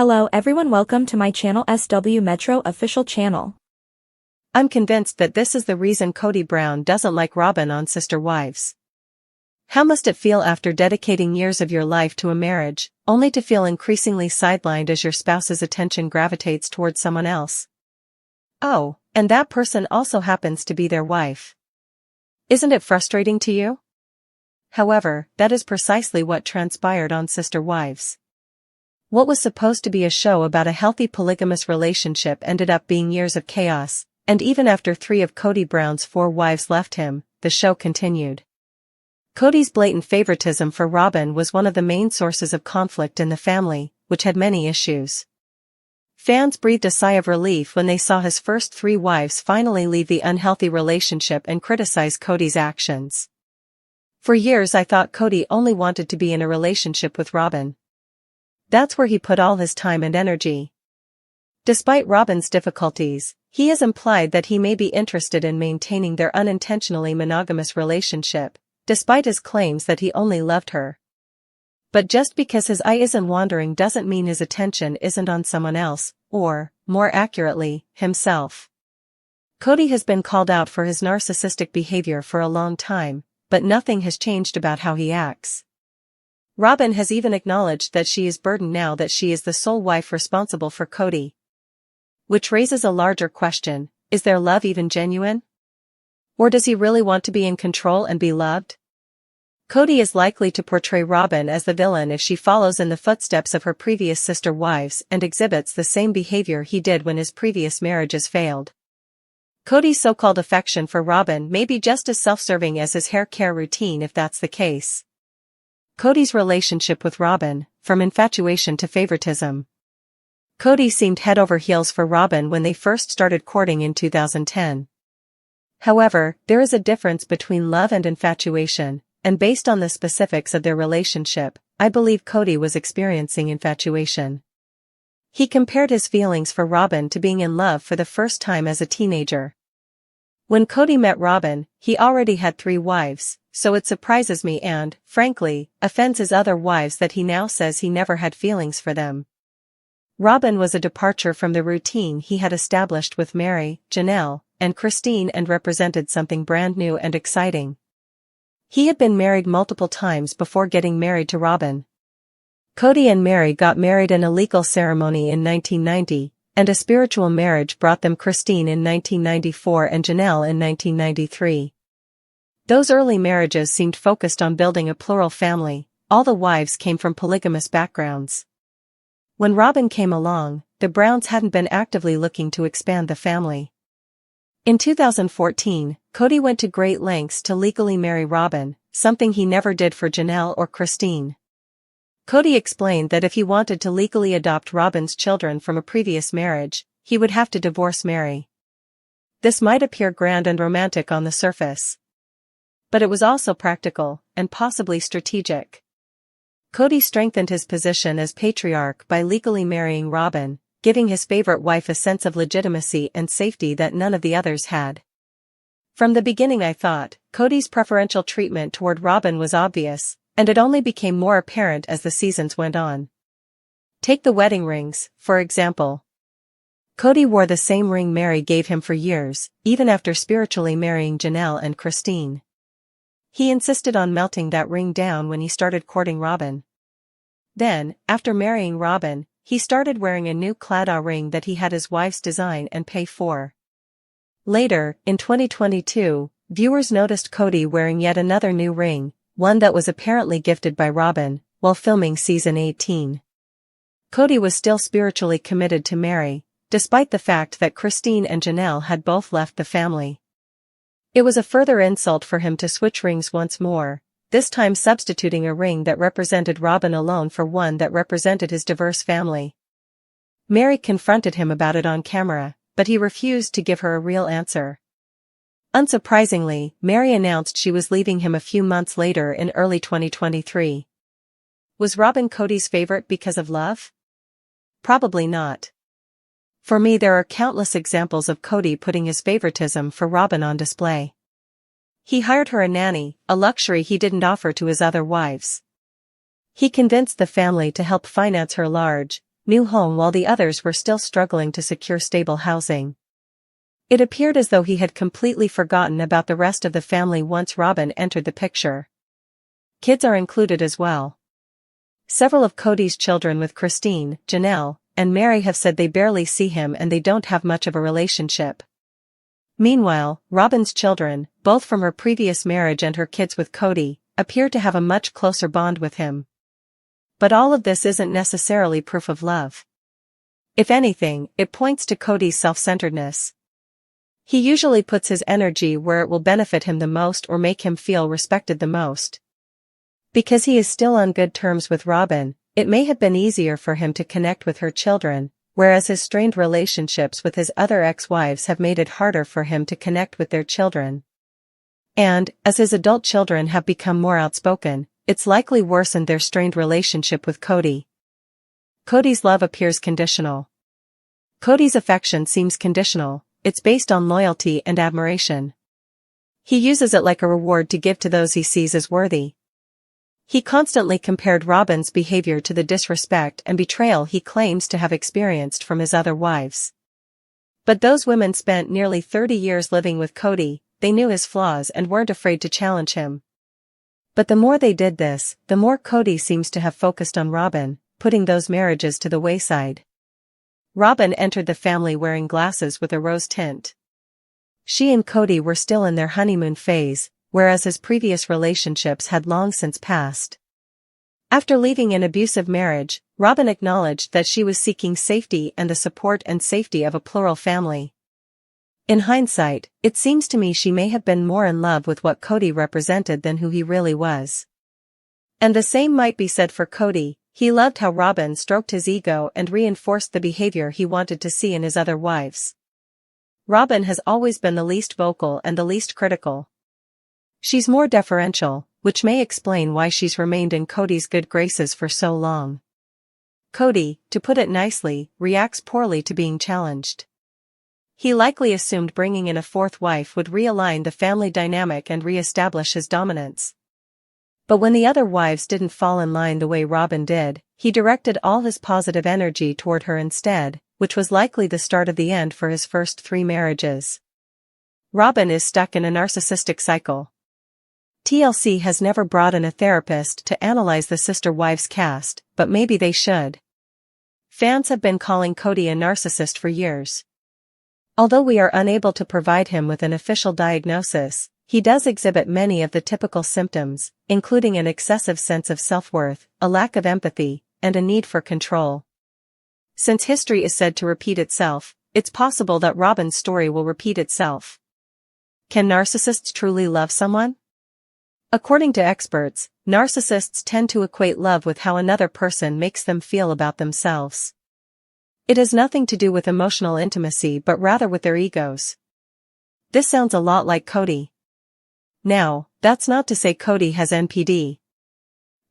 Hello everyone, welcome to my channel SW Metro official channel. I'm convinced that this is the reason Kody Brown doesn't like Robyn on Sister Wives. How must it feel after dedicating years of your life to a marriage, only to feel increasingly sidelined as your spouse's attention gravitates towards someone else? Oh, and that person also happens to be their wife. Isn't it frustrating to you? However, that is precisely what transpired on Sister Wives. What was supposed to be a show about a healthy polygamous relationship ended up being years of chaos, and even after 3 of Kody Brown's 4 wives left him, the show continued. Kody's blatant favoritism for Robyn was one of the main sources of conflict in the family, which had many issues. Fans breathed a sigh of relief when they saw his first 3 wives finally leave the unhealthy relationship and criticize Kody's actions. For years I thought Kody only wanted to be in a relationship with Robyn. That's where he put all his time and energy. Despite Robyn's difficulties, he has implied that he may be interested in maintaining their unintentionally monogamous relationship, despite his claims that he only loved her. But just because his eye isn't wandering doesn't mean his attention isn't on someone else, or, more accurately, himself. Kody has been called out for his narcissistic behavior for a long time, but nothing has changed about how he acts. Robyn has even acknowledged that she is burdened now that she is the sole wife responsible for Kody. Which raises a larger question: is their love even genuine? Or does he really want to be in control and be loved? Kody is likely to portray Robyn as the villain if she follows in the footsteps of her previous sister wives and exhibits the same behavior he did when his previous marriages failed. Kody's so-called affection for Robyn may be just as self-serving as his hair care routine if that's the case. Kody's relationship with Robyn, from infatuation to favoritism. Kody seemed head over heels for Robyn when they first started courting in 2010. However, there is a difference between love and infatuation, and based on the specifics of their relationship, I believe Kody was experiencing infatuation. He compared his feelings for Robyn to being in love for the first time as a teenager. When Kody met Robyn, he already had 3 wives, so it surprises me and, frankly, offends his other wives that he now says he never had feelings for them. Robyn was a departure from the routine he had established with Meri&Janelle and Christine and represented something brand new and exciting. He had been married multiple times before getting married to Robyn. Kody and Meri got married in a legal ceremony in 1990, and a spiritual marriage brought them Christine in 1994 and Janelle in 1993. Those early marriages seemed focused on building a plural family. All the wives came from polygamous backgrounds. When Robyn came along, the Browns hadn't been actively looking to expand the family. In 2014, Kody went to great lengths to legally marry Robyn, something he never did for Janelle or Christine. Kody explained that if he wanted to legally adopt Robyn's children from a previous marriage, he would have to divorce Meri. This might appear grand and romantic on the surface. But it was also practical, and possibly strategic. Kody strengthened his position as patriarch by legally marrying Robyn, giving his favorite wife a sense of legitimacy and safety that none of the others had. From the beginning I thought, Kody's preferential treatment toward Robyn was obvious, and it only became more apparent as the seasons went on. Take the wedding rings, for example. Kody wore the same ring Meri gave him for years, even after spiritually marrying Janelle and Christine. He insisted on melting that ring down when he started courting Robyn. Then, after marrying Robyn, he started wearing a new Claddagh ring that he had his wives design and pay for. Later, in 2022, viewers noticed Kody wearing yet another new ring, one that was apparently gifted by Robyn, while filming season 18. Kody was still spiritually committed to Meri, despite the fact that Christine and Janelle had both left the family. It was a further insult for him to switch rings once more, this time substituting a ring that represented Robyn alone for one that represented his diverse family. Meri confronted him about it on camera, but he refused to give her a real answer. Unsurprisingly, Meri announced she was leaving him a few months later in early 2023. Was Robyn Kody's favorite because of love? Probably not. For me, there are countless examples of Kody putting his favoritism for Robyn on display. He hired her a nanny, a luxury he didn't offer to his other wives. He convinced the family to help finance her large, new home while the others were still struggling to secure stable housing. It appeared as though he had completely forgotten about the rest of the family once Robyn entered the picture. Kids are included as well. Several of KODY's children with Christine, Janelle, and Meri have said they barely see him and they don't have much of a relationship. Meanwhile, Robyn's children, both from her previous marriage and her kids with KODY, appear to have a much closer bond with him. But all of this isn't necessarily proof of love. If anything, it points to KODY's self-centeredness. He usually puts his energy where it will benefit him the most or make him feel respected the most. Because he is still on good terms with Robyn, it may have been easier for him to connect with her children, whereas his strained relationships with his other ex-wives have made it harder for him to connect with their children. And, as his adult children have become more outspoken, it's likely worsened their strained relationship with KODY. KODY's love appears conditional. KODY's affection seems conditional, it's based on loyalty and admiration. He uses it like a reward to give to those he sees as worthy. He constantly compared Robyn's behavior to the disrespect and betrayal he claims to have experienced from his other wives. But those women spent nearly 30 years living with KODY, they knew his flaws and weren't afraid to challenge him. But the more they did this, the more KODY seems to have focused on Robyn, putting those marriages to the wayside. Robyn entered the family wearing glasses with a rose tint. She and KODY were still in their honeymoon phase, whereas his previous relationships had long since passed. After leaving an abusive marriage, Robyn acknowledged that she was seeking safety and the support and safety of a plural family. In hindsight, it seems to me she may have been more in love with what KODY represented than who he really was. And the same might be said for KODY. He loved how Robyn stroked his ego and reinforced the behavior he wanted to see in his other wives. Robyn has always been the least vocal and the least critical. She's more deferential, which may explain why she's remained in KODY's good graces for so long. KODY, to put it nicely, reacts poorly to being challenged. He likely assumed bringing in a fourth wife would realign the family dynamic and re-establish his dominance. But when the other wives didn't fall in line the way Robyn did, he directed all his positive energy toward her instead, which was likely the start of the end for his first 3 marriages. Robyn is stuck in a narcissistic cycle. TLC has never brought in a therapist to analyze the sister wives cast, but maybe they should. Fans have been calling KODY a narcissist for years. Although we are unable to provide him with an official diagnosis, he does exhibit many of the typical symptoms, including an excessive sense of self-worth, a lack of empathy, and a need for control. Since history is said to repeat itself, it's possible that Robyn's story will repeat itself. Can narcissists truly love someone? According to experts, narcissists tend to equate love with how another person makes them feel about themselves. It has nothing to do with emotional intimacy but rather with their egos. This sounds a lot like KODY. Now, that's not to say KODY has NPD.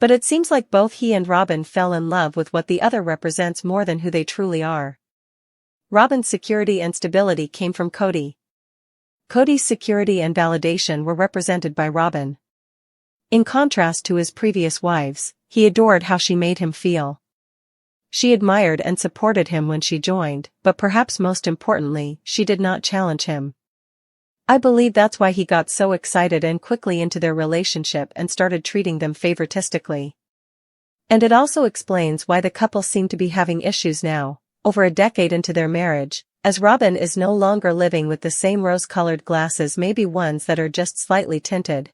But it seems like both he and Robyn fell in love with what the other represents more than who they truly are. Robyn's security and stability came from KODY. KODY's security and validation were represented by Robyn. In contrast to his previous wives, he adored how she made him feel. She admired and supported him when she joined, but perhaps most importantly, she did not challenge him. I believe that's why he got so excited and quickly into their relationship and started treating them favoritistically. And it also explains why the couple seem to be having issues now, over a decade into their marriage, as Robyn is no longer living with the same rose-colored glasses, maybe ones that are just slightly tinted.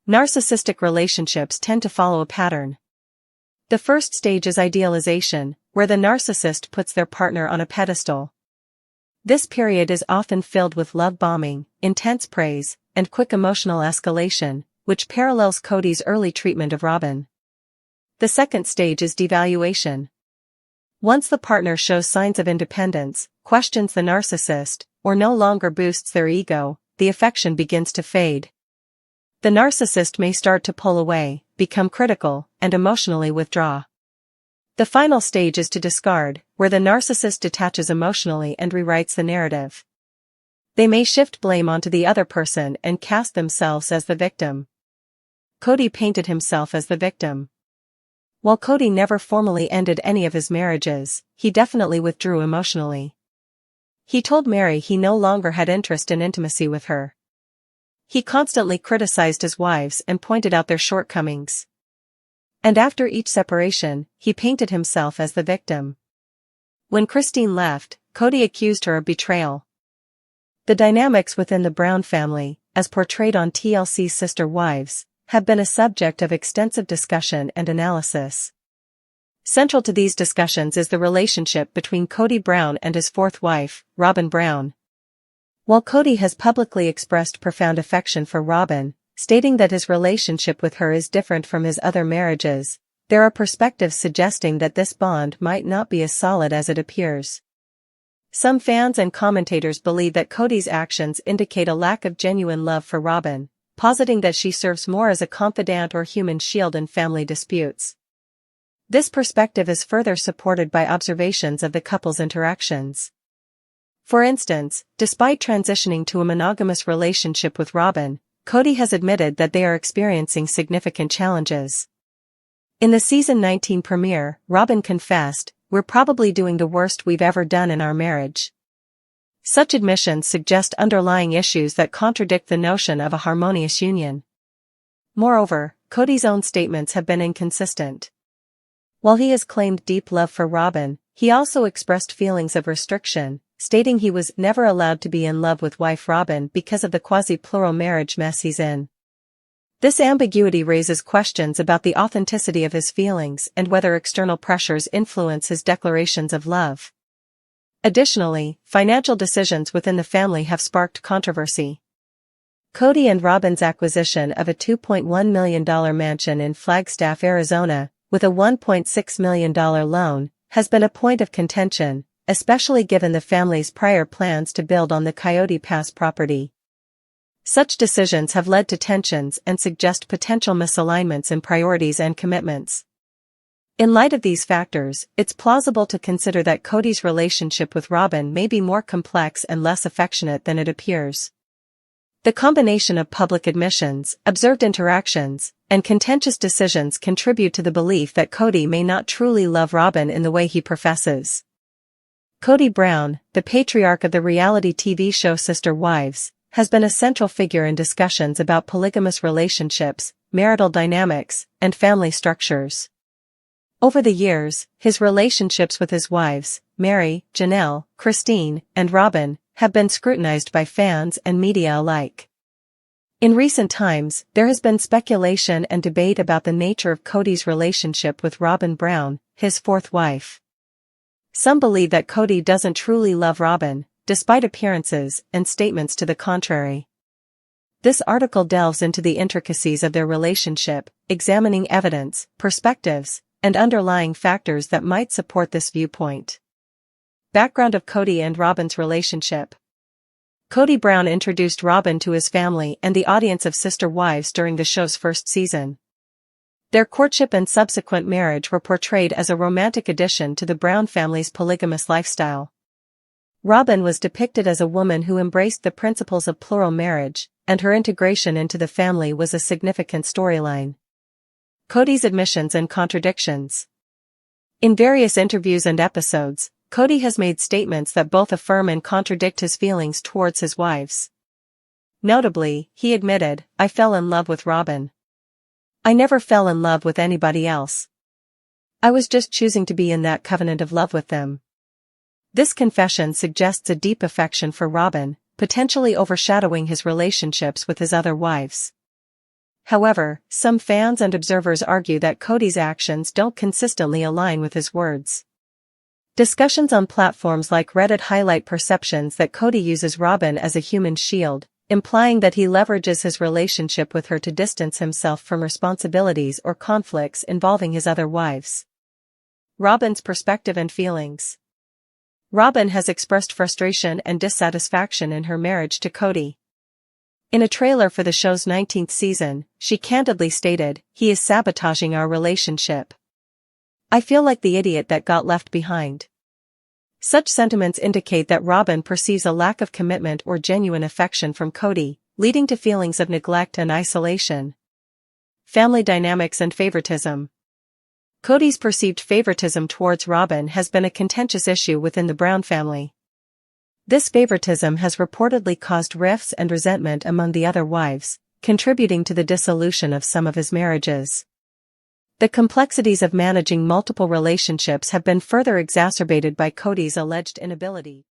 Narcissistic relationships tend to follow a pattern. The first stage is idealization, where the narcissist puts their partner on a pedestal. This period is often filled with love bombing, intense praise, and quick emotional escalation, which parallels KODY's early treatment of Robyn. The second stage is devaluation. Once the partner shows signs of independence, questions the narcissist, or no longer boosts their ego, the affection begins to fade. The narcissist may start to pull away, become critical, and emotionally withdraw. The final stage is to discard, where the narcissist detaches emotionally and rewrites the narrative. They may shift blame onto the other person and cast themselves as the victim. KODY painted himself as the victim. While KODY never formally ended any of his marriages, he definitely withdrew emotionally. He told Meri he no longer had interest in intimacy with her. He constantly criticized his wives and pointed out their shortcomings. And after each separation, he painted himself as the victim. When Christine left, KODY accused her of betrayal. The dynamics within the Brown family, as portrayed on TLC's Sister Wives, have been a subject of extensive discussion and analysis. Central to these discussions is the relationship between KODY Brown and his fourth wife, Robyn Brown. While KODY has publicly expressed profound affection for Robyn, stating that his relationship with her is different from his other marriages, there are perspectives suggesting that this bond might not be as solid as it appears. Some fans and commentators believe that KODY's actions indicate a lack of genuine love for Robyn, positing that she serves more as a confidant or human shield in family disputes. This perspective is further supported by observations of the couple's interactions. For instance, despite transitioning to a monogamous relationship with Robyn, KODY has admitted that they are experiencing significant challenges. In the season 19 premiere, Robyn confessed, "We're probably doing the worst we've ever done in our marriage." Such admissions suggest underlying issues that contradict the notion of a harmonious union. Moreover, KODY's own statements have been inconsistent. While he has claimed deep love for Robyn, he also expressed feelings of restriction, stating he was never allowed to be in love with wife Robyn because of the quasi-plural marriage mess he's in. This ambiguity raises questions about the authenticity of his feelings and whether external pressures influence his declarations of love. Additionally, financial decisions within the family have sparked controversy. KODY and Robyn's acquisition of a $2.1 million mansion in Flagstaff, Arizona, with a $1.6 million loan, has been a point of contention, especially given the family's prior plans to build on the Coyote Pass property. Such decisions have led to tensions and suggest potential misalignments in priorities and commitments. In light of these factors, it's plausible to consider that KODY's relationship with Robyn may be more complex and less affectionate than it appears. The combination of public admissions, observed interactions, and contentious decisions contribute to the belief that KODY may not truly love Robyn in the way he professes. KODY Brown, the patriarch of the reality TV show Sister Wives, has been a central figure in discussions about polygamous relationships, marital dynamics, and family structures. Over the years, his relationships with his wives, Meri&Janelle, Christine, and Robyn, have been scrutinized by fans and media alike. In recent times, there has been speculation and debate about the nature of KODY's relationship with Robyn Brown, his fourth wife. Some believe that KODY doesn't truly love Robyn, despite appearances and statements to the contrary. This article delves into the intricacies of their relationship, examining evidence, perspectives, and underlying factors that might support this viewpoint. Background of KODY and Robyn's relationship. KODY Brown introduced Robyn to his family and the audience of Sister Wives during the show's first season. Their courtship and subsequent marriage were portrayed as a romantic addition to the Brown family's polygamous lifestyle. Robyn was depicted as a woman who embraced the principles of plural marriage, and her integration into the family was a significant storyline. KODY's admissions and contradictions. In various interviews and episodes, KODY has made statements that both affirm and contradict his feelings towards his wives. Notably, he admitted, "I fell in love with Robyn. I never fell in love with anybody else. I was just choosing to be in that covenant of love with them." This confession suggests a deep affection for Robyn, potentially overshadowing his relationships with his other wives. However, some fans and observers argue that KODY's actions don't consistently align with his words. Discussions on platforms like Reddit highlight perceptions that KODY uses Robyn as a human shield, implying that he leverages his relationship with her to distance himself from responsibilities or conflicts involving his other wives. Robyn's perspective and feelings. Robyn has expressed frustration and dissatisfaction in her marriage to KODY. In a trailer for the show's 19th season, she candidly stated, "He is sabotaging our relationship. I feel like the idiot that got left behind." Such sentiments indicate that Robyn perceives a lack of commitment or genuine affection from KODY, leading to feelings of neglect and isolation. Family dynamics and favoritism. KODY's perceived favoritism towards Robyn has been a contentious issue within the Brown family. This favoritism has reportedly caused rifts and resentment among the other wives, contributing to the dissolution of some of his marriages. The complexities of managing multiple relationships have been further exacerbated by KODY's alleged inability